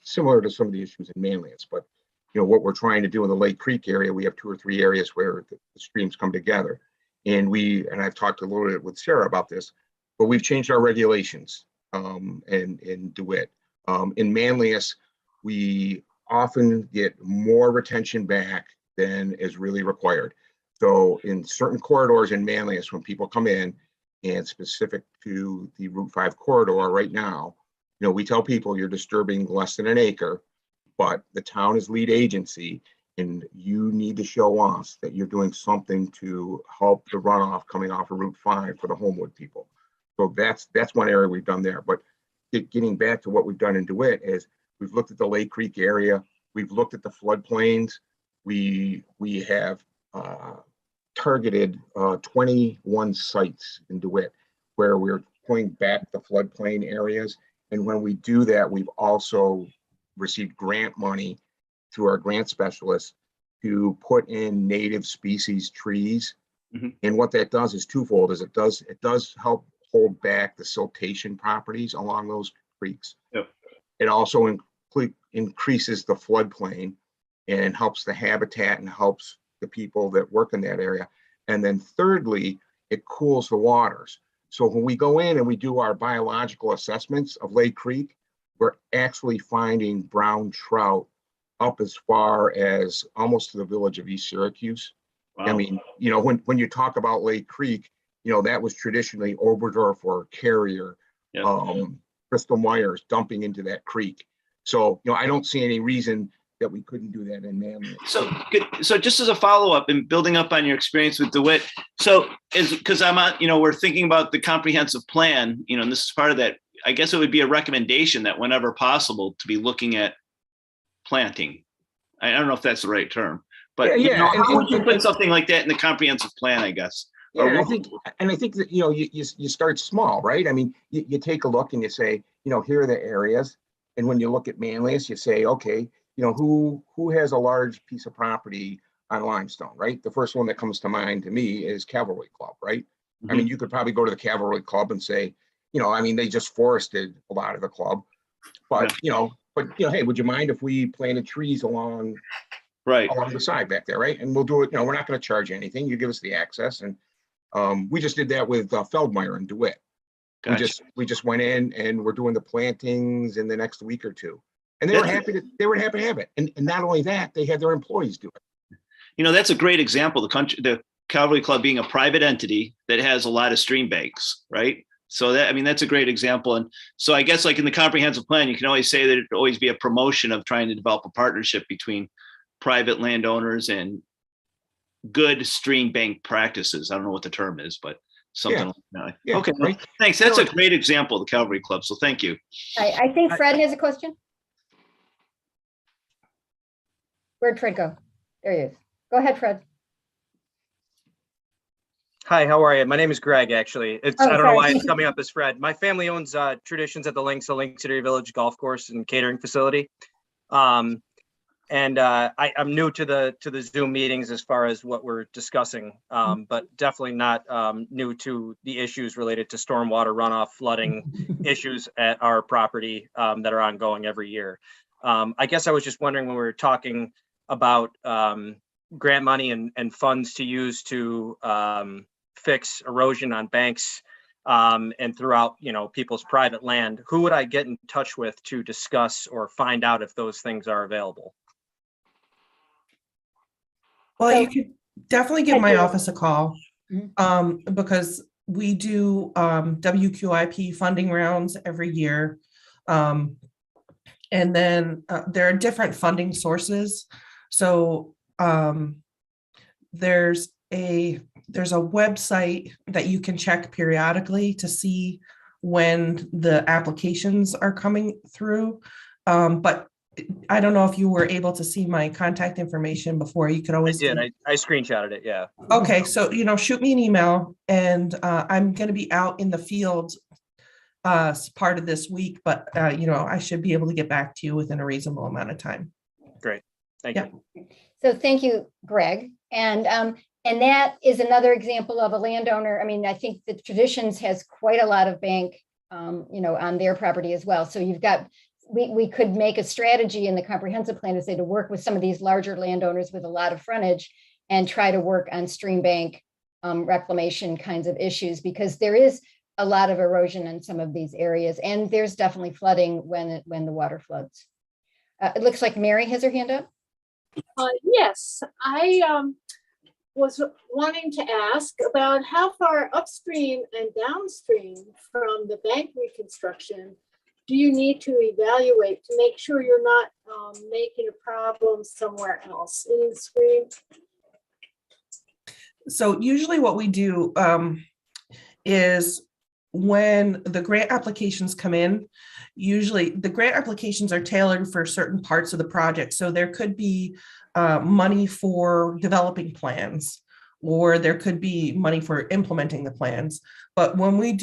similar to some of the issues in Manlius. But you know what we're trying to do in the Lake Creek area, we have 2 or 3 areas where the streams come together, and I've talked a little bit with Sarah about this, but we've changed our regulations in DeWitt. In Manlius, we often get more retention back than is really required. So in certain corridors in Manlius, when people come in, and specific to the Route 5 corridor right now, you know, we tell people you're disturbing less than an acre, but the town is lead agency, and you need to show us that you're doing something to help the runoff coming off of Route 5 for the Homewood people. So that's one area we've done there. But getting back to what we've done in DeWitt is we've looked at the Lake Creek area, we've looked at the floodplains. We have targeted 21 sites in DeWitt where we're pulling back the floodplain areas. And when we do that, we've also received grant money through our grant specialists to put in native species trees. Mm-hmm. And what that does is twofold, is it does help hold back the siltation properties along those creeks. Yep. It also increases the floodplain and helps the habitat and helps the people that work in that area. And then thirdly, it cools the waters. So when we go in and we do our biological assessments of Lake Creek, we're actually finding brown trout up as far as almost to the village of East Syracuse. Wow. I mean, you know, when you talk about Lake Creek, you know, that was traditionally Oberdorf or Carrier, yep. Bristol Myers dumping into that creek. So, you know, I don't see any reason that we couldn't do that in Manlius. So good. So just as a follow-up and building up on your experience with DeWitt, so because I'm on, you know, we're thinking about the comprehensive plan, you know, and this is part of that. I guess it would be a recommendation that whenever possible to be looking at planting. I don't know if that's the right term, but yeah, you know, how would you put something like that in the comprehensive plan, I guess? Yeah, Or and I what- think that, you start small, right? I mean, you take a look and you say, here are the areas. And when you look at Manlius, you say, okay, who has a large piece of property on limestone, right? The first one that comes to mind to me is Cavalry Club, right? I mean, you could probably go to the Cavalry Club and say, they just forested a lot of the club. But, hey, would you mind if we planted trees along Right. the side back there, right? And we'll do it, we're not going to charge you anything. You give us the access. And we just did that with Feldmeyer and DeWitt. Gotcha. We just went in and we're doing the plantings in the next week or two. And they were happy to have it. And not only that, they had their employees do it. That's a great example. The Cavalry Club being a private entity that has a lot of stream banks, right? So that's a great example. And so I guess like in the comprehensive plan, you can always say that it would always be a promotion of trying to develop a partnership between private landowners and good stream bank practices. I don't know what the term is, but something like that. Yeah, Okay, right. thanks. That's a great example of the Cavalry Club. So thank you. I think Fred has a question. Where'd Fred go? There he is. Go ahead, Fred. Hi, how are you? My name is Greg, actually. I don't know sorry. why it's coming up as Fred. My family owns Traditions at the Links, a Link City Village golf course and catering facility. I'm new to the Zoom meetings as far as what we're discussing, but definitely not new to the issues related to stormwater runoff, flooding issues at our property that are ongoing every year. I guess I was just wondering when we were talking about grant money and funds to use to fix erosion on banks and throughout, people's private land, who would I get in touch with to discuss or find out if those things are available? Well, you could definitely give my Thank you. office a call, because we do WQIP funding rounds every year. And then there are different funding sources. So there's a website that you can check periodically to see when the applications are coming through. But I don't know if you were able to see my contact information before. You could always I did. I screenshotted it. Yeah. Okay, so shoot me an email, and I'm going to be out in the field part of this week, but I should be able to get back to you within a reasonable amount of time. Great. Thank you. So thank you, Greg. And that is another example of a landowner. I mean, I think the Traditions has quite a lot of bank, on their property as well. So you've got, we could make a strategy in the comprehensive plan to say to work with some of these larger landowners with a lot of frontage and try to work on stream bank reclamation kinds of issues, because there is a lot of erosion in some of these areas, and there's definitely flooding when the water floods. It looks like Mary has her hand up. Yes, I was wanting to ask about how far upstream and downstream from the bank reconstruction do you need to evaluate to make sure you're not making a problem somewhere else in the stream? So usually what we do is when the grant applications come in, usually the grant applications are tailored for certain parts of the project. So there could be money for developing plans, or there could be money for implementing the plans. But when we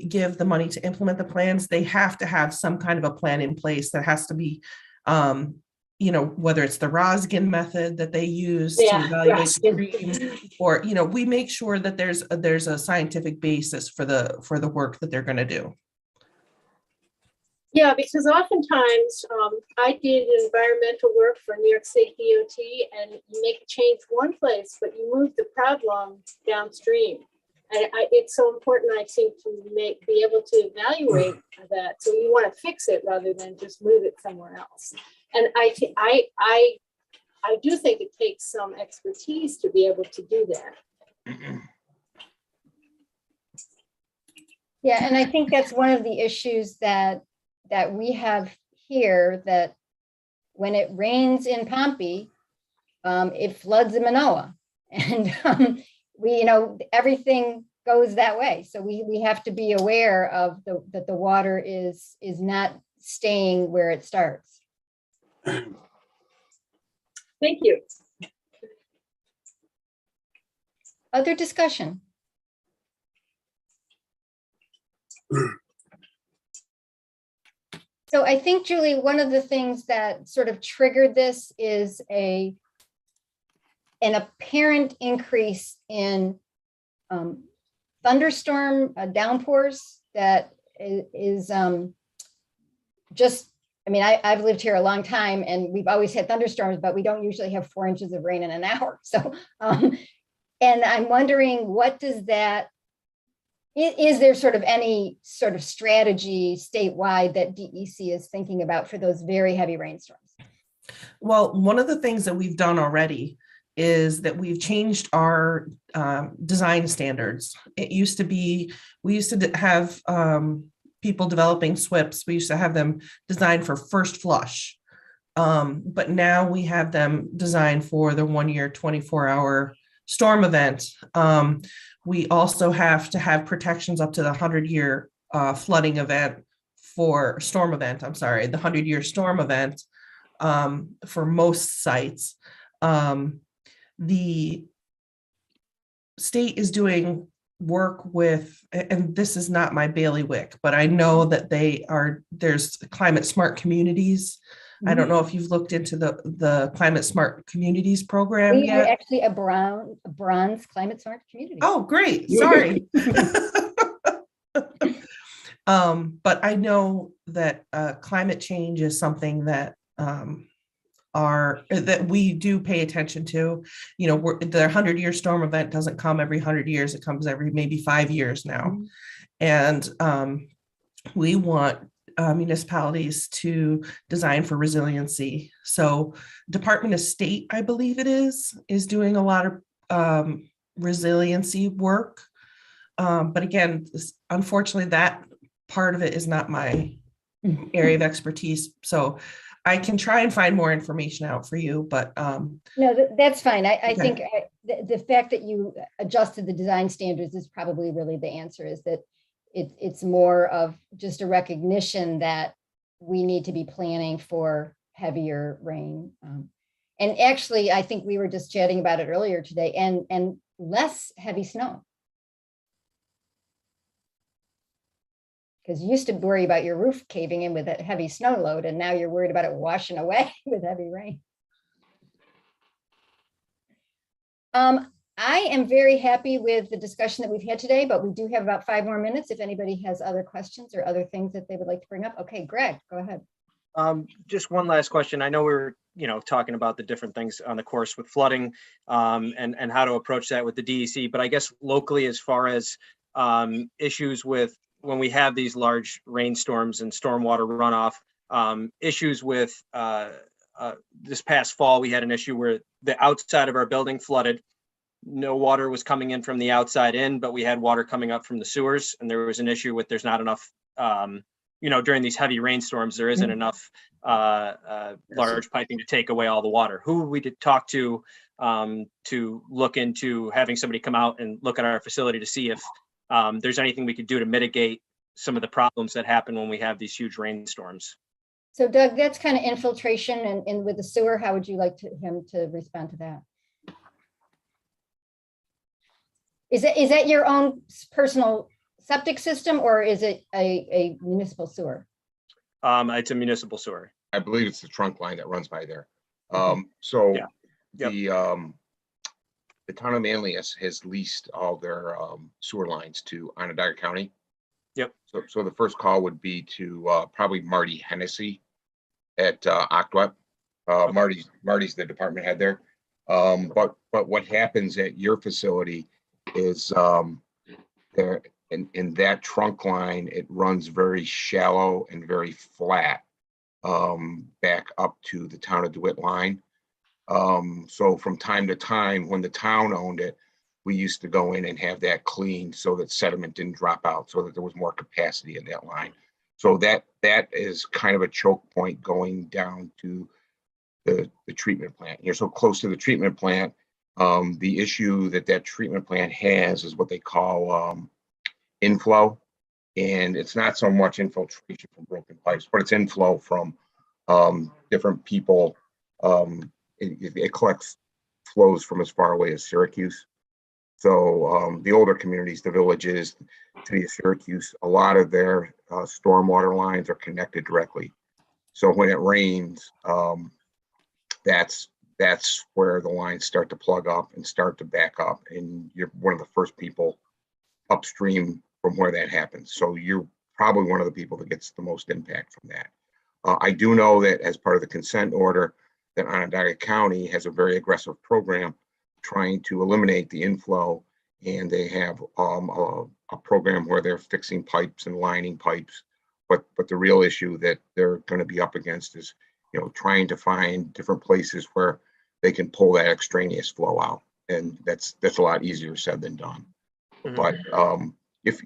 give the money to implement the plans, they have to have some kind of a plan in place that has to be, whether it's the Roskin method that they use to evaluate the stream, or, we make sure that there's a scientific basis for the work that they're going to do. Yeah, because oftentimes I did environmental work for New York State DOT, and you make a change one place, but you move the problem downstream. And it's so important, I think, to be able to evaluate that. So you want to fix it rather than just move it somewhere else. And I do think it takes some expertise to be able to do that. Yeah, and I think that's one of the issues that we have here, that when it rains in Pompey, it floods in Manoa, and everything goes that way. So we have to be aware of that the water is not staying where it starts. Thank you. Other discussion? So I think, Julie, one of the things that sort of triggered this is an apparent increase in thunderstorm downpours that is just, I mean, I've lived here a long time and we've always had thunderstorms, but we don't usually have 4 inches of rain in an hour. So, and I'm wondering, what does that, is there sort of any sort of strategy statewide that DEC is thinking about for those very heavy rainstorms? Well, one of the things that we've done already is that we've changed our design standards. It used to be, we used to have people developing SWIPs. We used to have them designed for first flush. But now we have them designed for the 1 year, 24-hour storm event. We also have to have protections up to the 100-year flooding event for storm event. I'm sorry, the 100-year storm event for most sites. The state is doing work with, and this is not my bailiwick, but I know that there's climate smart communities. I don't know if you've looked into the Climate Smart Communities program We are yet. actually a bronze climate smart community. Oh, great. Sorry. But I know that climate change is something that that we do pay attention to. You know, the 100-year storm event doesn't come every 100 years. It comes every maybe 5 years now. And we want municipalities to design for resiliency. So Department of State, I believe it is doing a lot of resiliency work. But again, unfortunately, that part of it is not my area of expertise. So I can try and find more information out for you, but no, that's fine. I okay. think the fact that you adjusted the design standards is probably really the answer, is that it's more of just a recognition that we need to be planning for heavier rain. And actually, I think we were just chatting about it earlier today, and less heavy snow. Because you used to worry about your roof caving in with a heavy snow load, and now you're worried about it washing away with heavy rain. I am very happy with the discussion that we've had today, but we do have about 5 more minutes if anybody has other questions or other things that they would like to bring up. Okay, Greg, go ahead. Just one last question. I know we were, talking about the different things on the course with flooding and how to approach that with the DEC, but I guess locally, as far as issues with when we have these large rainstorms and stormwater runoff, issues with this past fall, we had an issue where the outside of our building flooded. No water was coming in from the outside in, but we had water coming up from the sewers. And there was an issue with there's not enough, during these heavy rainstorms, there isn't enough large piping to take away all the water. Who we did talk to look into having somebody come out and look at our facility to see if there's anything we could do to mitigate some of the problems that happen when we have these huge rainstorms. So Doug, that's kind of infiltration, and with the sewer, how would you like him to respond to that? Is that your own personal septic system, or is it a municipal sewer? It's a municipal sewer. I believe it's the trunk line that runs by there. Yeah. Yep. The town of Manlius has leased all their sewer lines to Onondaga County. Yep. So the first call would be to probably Marty Hennessy at Octwet. Okay. Marty's the department head there. But what happens at your facility is there in that trunk line, it runs very shallow and very flat back up to the town of DeWitt line. So from time to time, when the town owned it, we used to go in and have that cleaned so that sediment didn't drop out, so that there was more capacity in that line. So that is kind of a choke point going down to the treatment plant. You're so close to the treatment plant. The issue that treatment plant has is what they call inflow. And it's not so much infiltration from broken pipes, but it's inflow from different people. It collects flows from as far away as Syracuse. So the older communities, the villages, city of Syracuse, a lot of their stormwater lines are connected directly. So when it rains, that's where the lines start to plug up and start to back up, and you're one of the first people upstream from where that happens. So you're probably one of the people that gets the most impact from that. I do know that as part of the consent order, that Onondaga County has a very aggressive program trying to eliminate the inflow, and they have a program where they're fixing pipes and lining pipes. But the real issue that they're going to be up against is, trying to find different places where they can pull that extraneous flow out, and that's a lot easier said than done. Mhm. But if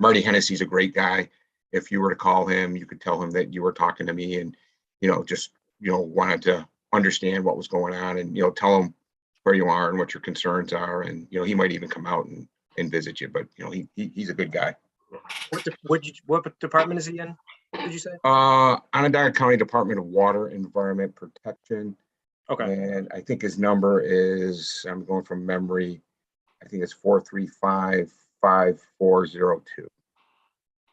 Marty Hennessy's a great guy. If you were to call him, you could tell him that you were talking to me, and just wanted to understand what was going on, and tell him where you are and what your concerns are, and he might even come out and visit you. But he's a good guy. What department is he in? Did you say? Onondaga County Department of Water Environment Protection. Okay. And I think his number is, I'm going from memory, I think it's 435-5402.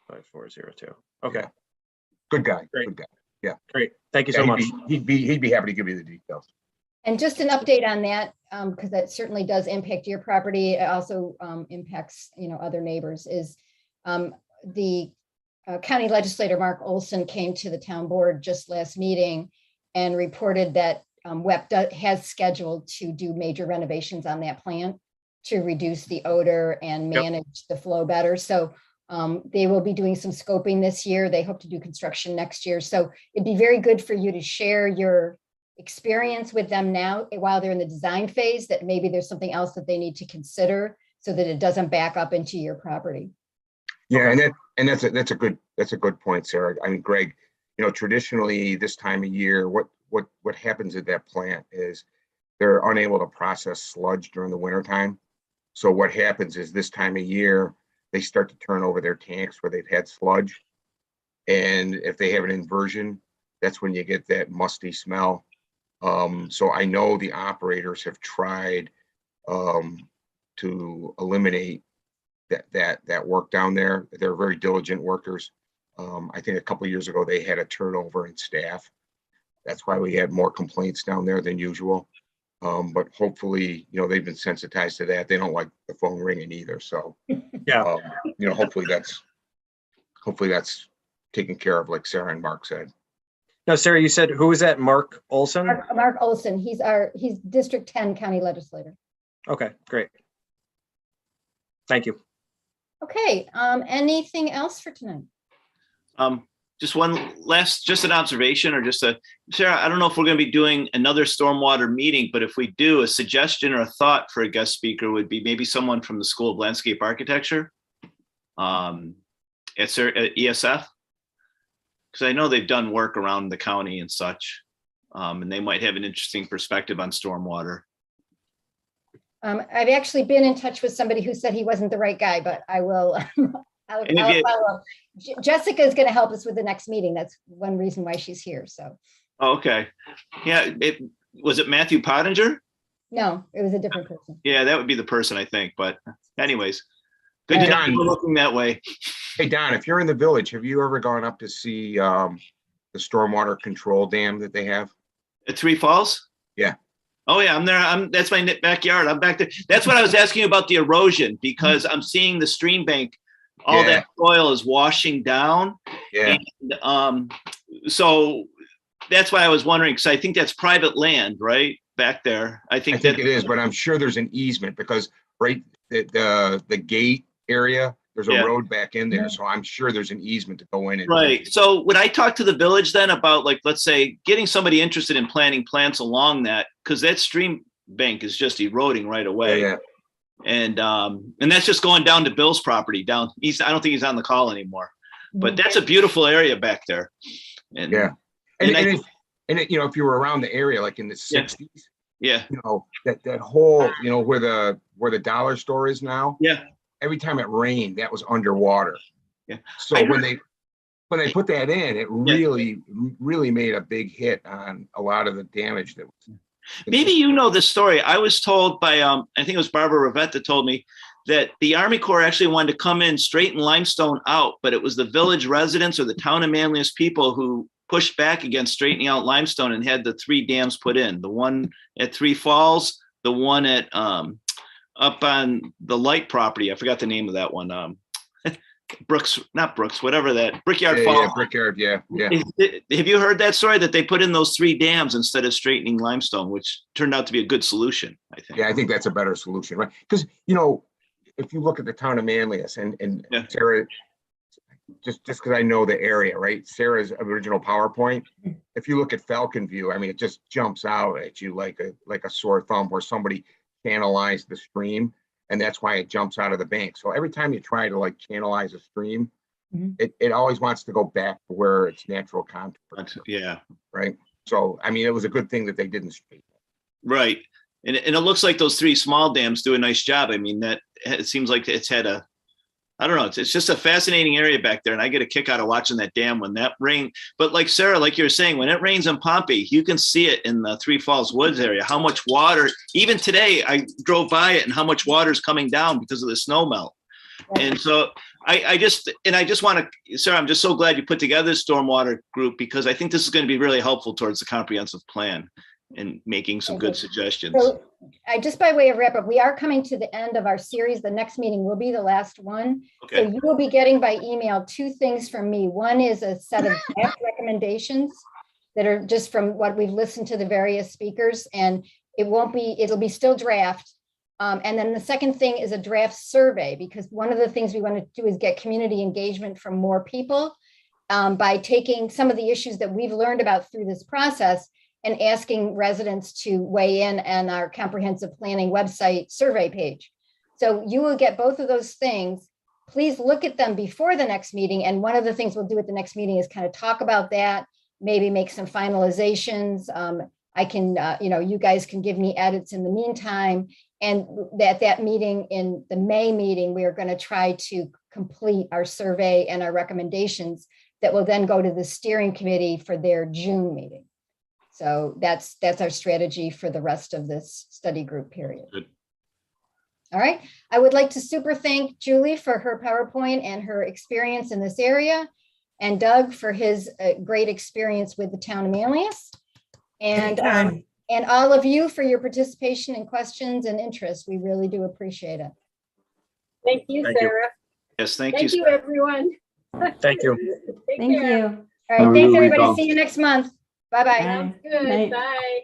5402. Okay. Yeah. Good guy. Great. Good guy. Yeah. Great. Thank you so Yeah, much. he'd be happy to give you the details. And just an update on that, because that certainly does impact your property. It also impacts, other neighbors, is the county legislator, Mark Olson, came to the town board just last meeting and reported that WEP has scheduled to do major renovations on that plant to reduce the odor and manage the flow better. So they will be doing some scoping this year. They hope to do construction next year. So it'd be very good for you to share your experience with them now while they're in the design phase, that maybe there's something else that they need to consider so that it doesn't back up into your property. Yeah, and that's a good point, Sarah. I mean, Greg, traditionally this time of year, what happens at that plant is they're unable to process sludge during the winter time. So what happens is this time of year, they start to turn over their tanks where they've had sludge. And if they have an inversion, that's when you get that musty smell. So I know the operators have tried to eliminate that work down there. They're very diligent workers. I think a couple of years ago, they had a turnover in staff. That's why we had more complaints down there than usual. But hopefully, they've been sensitized to that. They don't like the phone ringing either. So, Yeah. hopefully that's taken care of, like Sarah and Mark said. No, Sarah, you said, who is that? Mark Olson? Mark Olson, he's District 10 county legislator. Okay, great. Thank you. Okay, anything else for tonight? Just an observation, or Sarah, I don't know if we're going to be doing another stormwater meeting, but if we do, a suggestion or a thought for a guest speaker would be maybe someone from the School of Landscape Architecture at ESF. Because I know they've done work around the county and such, and they might have an interesting perspective on stormwater. I've actually been in touch with somebody who said he wasn't the right guy, but I will. I'll follow. Jessica is going to help us with the next meeting. That's one reason why she's here. So. Okay. Yeah. Was it Matthew Pottinger? No, it was a different person. Yeah, that would be the person, I think. But anyways, good to know you're looking that way. Hey, Don, if you're in the village, have you ever gone up to see the stormwater control dam that they have? At Three Falls? Yeah. Oh yeah, I'm there. That's my backyard. I'm back there. That's what I was asking about, the erosion, because I'm seeing the stream bank. All that soil is washing down. Yeah. And, so that's why I was wondering, because I think that's private land, right? Back there. I think it is, but I'm sure there's an easement, because the gate area, there's a road back in there. So I'm sure there's an easement to go in. Right. So would I talk to the village then about, like, let's say, getting somebody interested in planting plants along that, because that stream bank is just eroding right away. Yeah. And that's just going down to Bill's property down. I don't think he's on the call anymore, but that's a beautiful area back there. And yeah. And if you were around the area, like in the 60s, that whole, where the dollar store is now. Yeah. Every time it rained, that was underwater. Yeah. So when they put that in, it really made a big hit on a lot of the damage that was. Maybe you know this story. I was told by, I think it was Barbara Rivette that told me that the Army Corps actually wanted to come in, straighten limestone out, but it was the village residents or the town of Manlius people who pushed back against straightening out limestone and had the 3 dams put in. The one at Three Falls, the one at up on the Light property. I forgot the name of that one. Brooks, not Brooks, whatever that Brickyard Falls. Yeah, Brickyard, yeah. Have you heard that story that they put in those 3 dams instead of straightening limestone, which turned out to be a good solution, I think. Yeah, I think that's a better solution, right? Because, you know, if you look at the town of Manlius and Yeah. Sarah, just because I know the area, right? Sarah's original PowerPoint. If you look at Falcon View, I mean, it just jumps out at you like a sore thumb where somebody channelized the stream, and that's why it jumps out of the bank. So every time you try to like channelize a stream, it always wants to go back to where its natural contour. Yeah. Right. So I mean, it was a good thing that they didn't straighten it. Right. And it looks like those 3 small dams do a nice job. I mean, that it seems like it's had a, I don't know, it's just a fascinating area back there. And I get a kick out of watching that dam when that rain. But like Sarah, like you're saying, when it rains in Pompey, you can see it in the Three Falls Woods area, how much water, even today, I drove by it and how much water is coming down because of the snow melt. And so I just want to, Sarah, I'm just so glad you put together this stormwater group, because I think this is going to be really helpful towards the comprehensive plan and making some good suggestions. So just by way of wrap up, we are coming to the end of our series. The next meeting will be the last one. So Okay. you will be getting by email 2 things from me. One is a set of draft recommendations that are just from what we've listened to the various speakers, and it'll be still draft. And then the second thing is a draft survey, because one of the things we want to do is get community engagement from more people by taking some of the issues that we've learned about through this process and asking residents to weigh in on our comprehensive planning website survey page. So you will get both of those things. Please look at them before the next meeting. And one of the things we'll do at the next meeting is kind of talk about that, maybe make some finalizations. I can, you guys can give me edits in the meantime. And that meeting, in the May meeting, we are going to try to complete our survey and our recommendations that will then go to the steering committee for their June meeting. So that's our strategy for the rest of this study group period. Good. All right. I would like to super thank Julie for her PowerPoint and her experience in this area, and Doug for his great experience with the town of Manlius, and all of you for your participation and questions and interest. We really do appreciate it. Thank you, Thank you. Sarah. Yes, thank Thank you. you, everyone. Thank you. Take Thank care. you. All Have a right. Thanks, good everybody. weekend. See you next month. Bye-bye. Sounds good. Night. Bye.